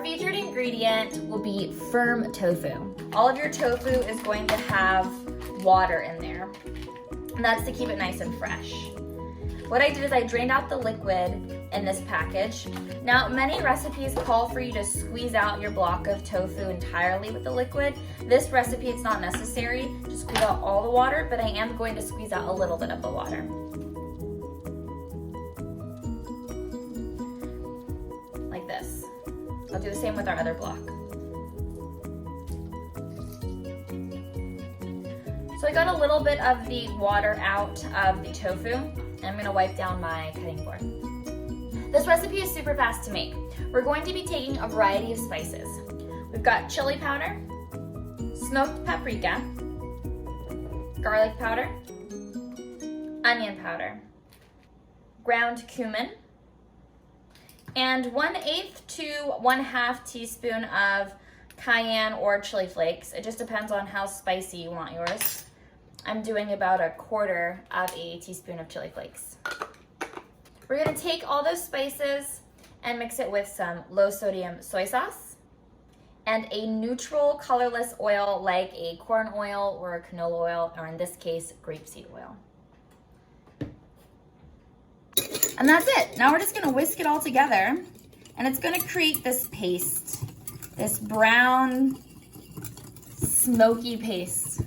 Our featured ingredient will be firm tofu. All of your tofu is going to have water in there, and that's to keep it nice and fresh. What I did is I drained out the liquid in this package. Now, many recipes call for you to squeeze out your block of tofu entirely with the liquid. This recipe, it's not necessary to squeeze out all the water, but I am going to squeeze out a little bit of the water. Like this. I'll do the same with our other block. So I got a little bit of the water out of the tofu, and I'm gonna wipe down my cutting board. This recipe is super fast to make. We're going to be taking a variety of spices. We've got chili powder, smoked paprika, garlic powder, onion powder, ground cumin, and 1/8 to 1/2 teaspoon of cayenne or chili flakes. It just depends on how spicy you want yours. I'm doing about 1/4 of a teaspoon of chili flakes. We're gonna take all those spices and mix it with some low sodium soy sauce and a neutral colorless oil like a corn oil or a canola oil, or in this case, grapeseed oil. And that's it. Now we're just gonna whisk it all together, and it's gonna create this paste, this brown, smoky paste.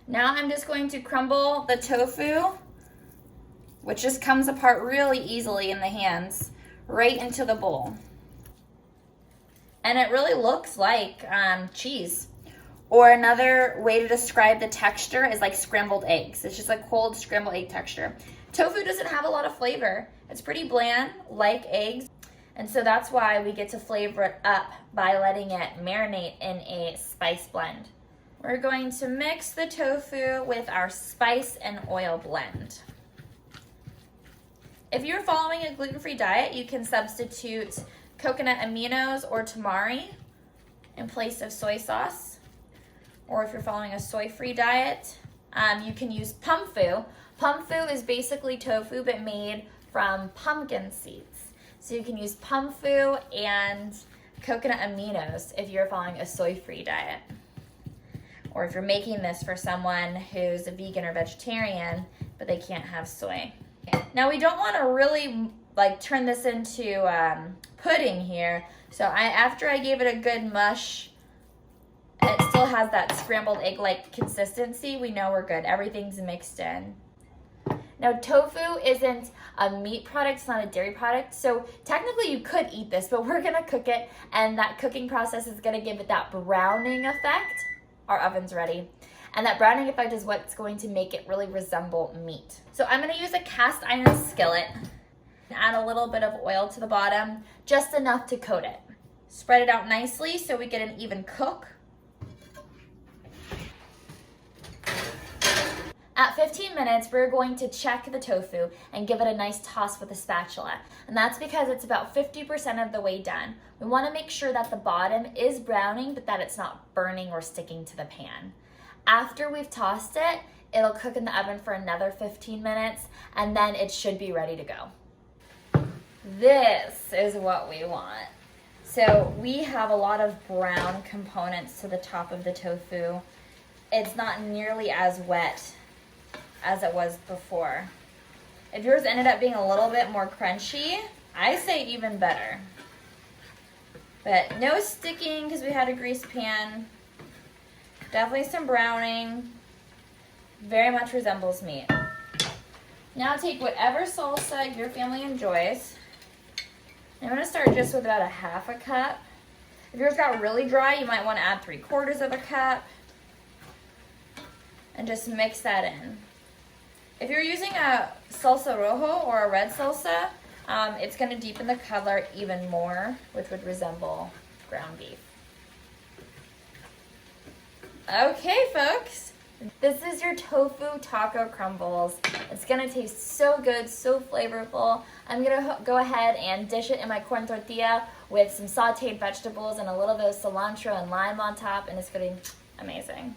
Now I'm just going to crumble the tofu, which just comes apart really easily in the hands, right into the bowl. And it really looks like cheese. Or another way to describe the texture is like scrambled eggs. It's just a cold scrambled egg texture. Tofu doesn't have a lot of flavor. It's pretty bland, like eggs. And so that's why we get to flavor it up by letting it marinate in a spice blend. We're going to mix the tofu with our spice and oil blend. If you're following a gluten-free diet, you can substitute coconut aminos or tamari in place of soy sauce. Or if you're following a soy-free diet, you can use pumfu. Pumfu is basically tofu but made from pumpkin seeds. So you can use pumfu and coconut aminos if you're following a soy-free diet. Or if you're making this for someone who's a vegan or vegetarian, but they can't have soy. Now we don't want to really turn this into pudding here. So after I gave it a good mush, it still has that scrambled egg-like consistency. We know we're good. Everything's mixed in. Now tofu isn't a meat product, it's not a dairy product, so technically you could eat this, but we're gonna cook it, and that cooking process is gonna give it that browning effect. Our oven's ready. And that browning effect is what's going to make it really resemble meat. So I'm gonna use a cast iron skillet and add a little bit of oil to the bottom, just enough to coat it. Spread it out nicely so we get an even cook. At 15 minutes, we're going to check the tofu and give it a nice toss with a spatula. And that's because it's about 50% of the way done. We want to make sure that the bottom is browning, but that it's not burning or sticking to the pan. After we've tossed it, it'll cook in the oven for another 15 minutes, and then it should be ready to go. This is what we want. So we have a lot of brown components to the top of the tofu. It's not nearly as wet as it was before. If yours ended up being a little bit more crunchy, I say even better. But no sticking because we had a greased pan. Definitely some browning. Very much resembles meat. Now take whatever salsa your family enjoys. I'm gonna start just with about 1/2 cup. If yours got really dry, you might want to add 3/4 cup. And just mix that in. If you're using a salsa rojo or a red salsa, it's going to deepen the color even more, which would resemble ground beef. Okay, folks, this is your tofu taco crumbles. It's going to taste so good, so flavorful. I'm going to go ahead and dish it in my corn tortilla with some sauteed vegetables and a little bit of cilantro and lime on top, and it's going to be amazing.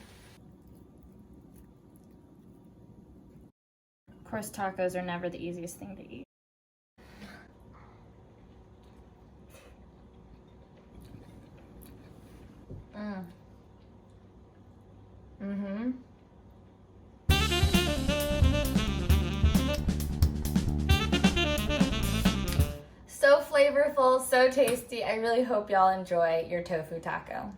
Of course, tacos are never the easiest thing to eat. Mm-hmm. So flavorful, so tasty. I really hope y'all enjoy your tofu taco.